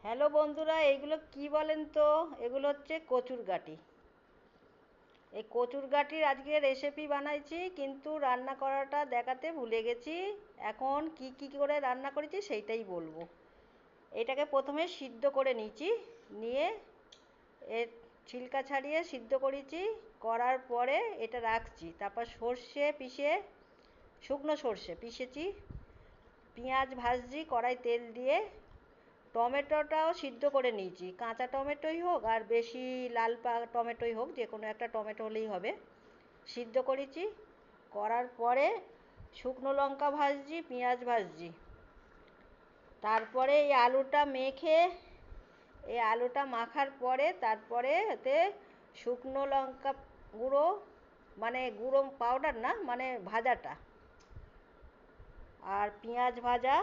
Hello বন্ধুরা, এইগুলো কি বলেন তো? এগুলো হচ্ছে কচুর গাঁটি। এই কচুর গাঁটির আজকে রেসিপি বানাইছি, কিন্তু রান্না করাটা দেখাতে ভুলে গেছি। এখন কি কি করে রান্না করেছি সেইটাই বলবো। এটাকে প্রথমে সিদ্ধ করে নিয়েছি, নিয়ে এর ছিলকা ছাড়িয়ে সিদ্ধ করেছি। করার পরে এটা রাখছি, তারপর সর্ষে পিষে, শুকনো সর্ষে পিষেছি, পেঁয়াজ ভাজছি কড়াই তেল দিয়ে। টমেটোটাও সিদ্ধ করে নিয়েছি, কাঁচা টমেটোই হোক আর বেশি লাল টমেটোই হোক, যে কোনো একটা টমেটো হলেই হবে। সিদ্ধ করেছি, করার পরে শুকনো লঙ্কা ভাজছি, পেঁয়াজ ভাজছি। তারপরে এই আলুটা মাখার পরে তারপরে এতে শুকনো লঙ্কা গুঁড়ো, মানে গুঁড়ো পাউডার না, মানে ভাজাটা, আর পেঁয়াজ ভাজা,